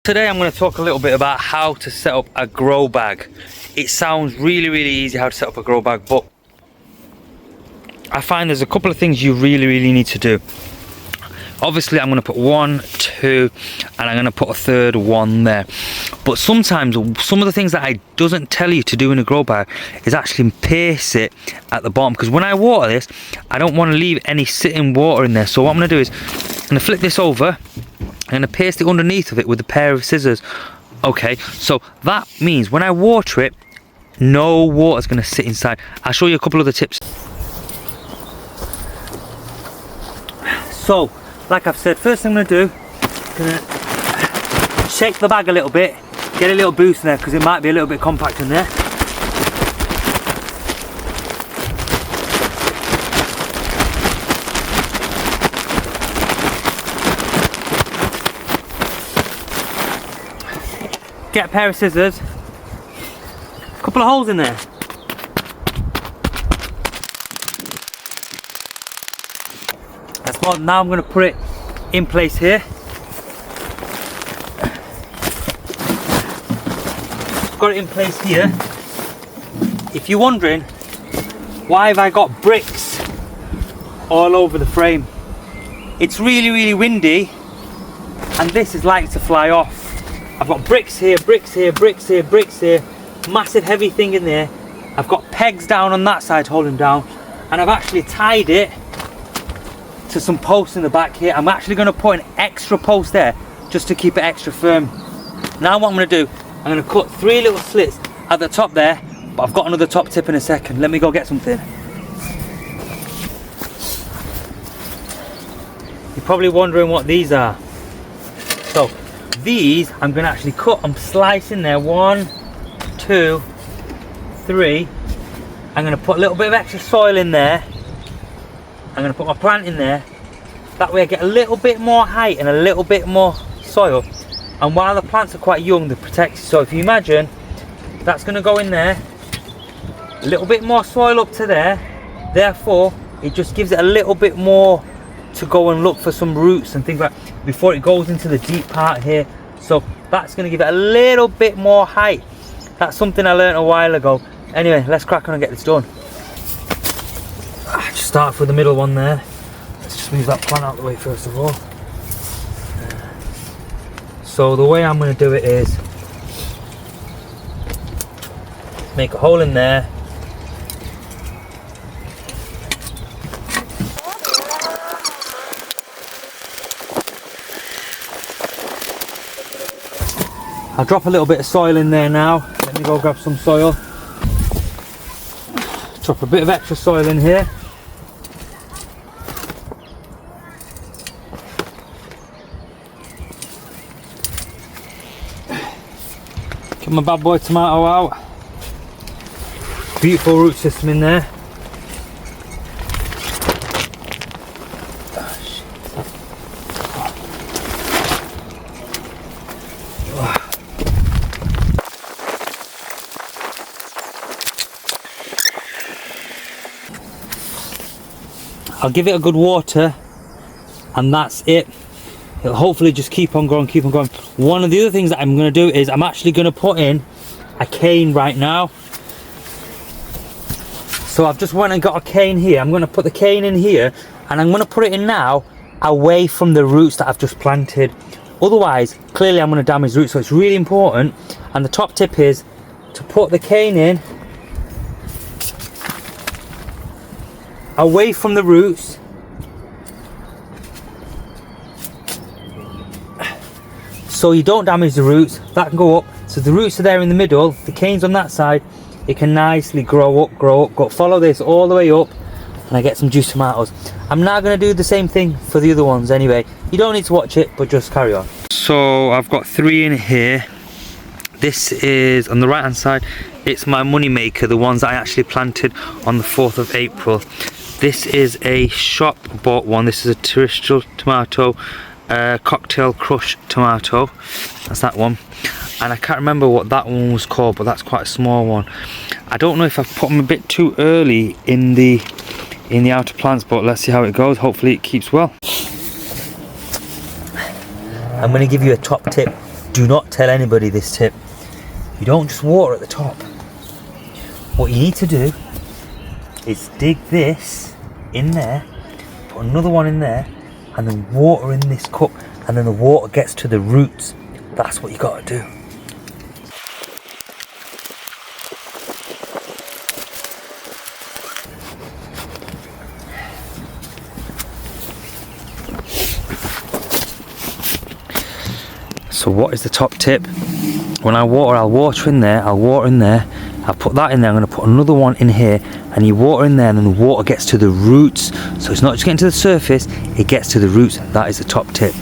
Today I'm going to talk a little bit about how to set up a grow bag. It sounds really easy how to set up a grow bag, but I find there's a couple of things you really need to do. Obviously I'm going to put 1, 2 and I'm going to put a third one there, but sometimes some of the things that I doesn't tell you to do in a grow bag is actually paste it at the bottom, because when I water this I don't want to leave any sitting water in there. So what I'm going to do is I'm going to flip this over. I'm going to paste it underneath of it with a pair of scissors. Okay, so that means when I water it, no water's going to sit inside. I'll show you a couple of the tips. So, like I've said, first thing I'm going to do, I'm going to shake the bag a little bit, get a little boost in there because it might be a little bit compact in there. Get a pair of scissors, a couple of holes in there. That's what. Now I'm going to put it in place here. Got it in place here. If you're wondering why have I got bricks all over the frame, it's really windy and this is likely to fly off. I've got bricks here, bricks here, bricks here, bricks here, massive heavy thing in there. I've got pegs down on that side holding down, and I've actually tied it to some posts in the back here. I'm actually going to put an extra post there just to keep it extra firm. Now what I'm going to do, I'm going to cut 3 little slits at the top there, but I've got another top tip in a second. Let me go get something. You're probably wondering what these are. So these I'm going to actually cut and slice in there. 1, 2, 3. I'm going to put a little bit of extra soil in there. I'm going to put my plant in there. That way I get a little bit more height and a little bit more soil. And while the plants are quite young, they're protected. So if you imagine, that's going to go in there. A little bit more soil up to there. Therefore, it just gives it a little bit more to go and look for some roots and things like that before it goes into the deep part here. So that's going to give it a little bit more height. That's something I learned a while ago. Anyway, let's crack on and get this done. Just start with the middle one there. Let's just move that plant out of the way first of all. So the way I'm going to do it is make a hole in there. I'll drop a little bit of soil in there now. Let me go grab some soil. Drop a bit of extra soil in here. Get my bad boy tomato out. Beautiful root system in there. I'll give it a good water and that's it. It'll hopefully just keep on growing, keep on growing. One of the other things that I'm going to do is I'm actually going to put in a cane right now. So I've just went and got a cane here. I'm going to put the cane in here and I'm going to put it in now away from the roots that I've just planted. Otherwise, clearly I'm going to damage the roots, so it's really important. And the top tip is to put the cane in away from the roots, so you don't damage the roots. That can go up, so the roots are there in the middle, the cane's on that side, it can nicely grow up, go. Follow this all the way up and I get some juicy tomatoes. I'm now going to do the same thing for the other ones anyway. You don't need to watch it, but just carry on. So I've got 3 in here. This is on the right hand side. It's my money maker, the ones that I actually planted on the 4th of April. This is a shop bought one. This is a terrestrial tomato, cocktail crush tomato. That's that one. And I can't remember what that one was called, but that's quite a small one. I don't know if I've put them a bit too early in the outer plants, but let's see how it goes. Hopefully it keeps well. I'm going to give you a top tip. Do not tell anybody this tip. You don't just water at the top. What you need to do is dig this in there, put another one in there, and then water in this cup, and then the water gets to the roots. That's what you got to do. So what is the top tip? When I water, I'll water in there, I'll water in there, I'll put that in there, I'm going to put another one in here, and you water in there, and then the water gets to the roots. So it's not just getting to the surface, it gets to the roots. That is the top tip.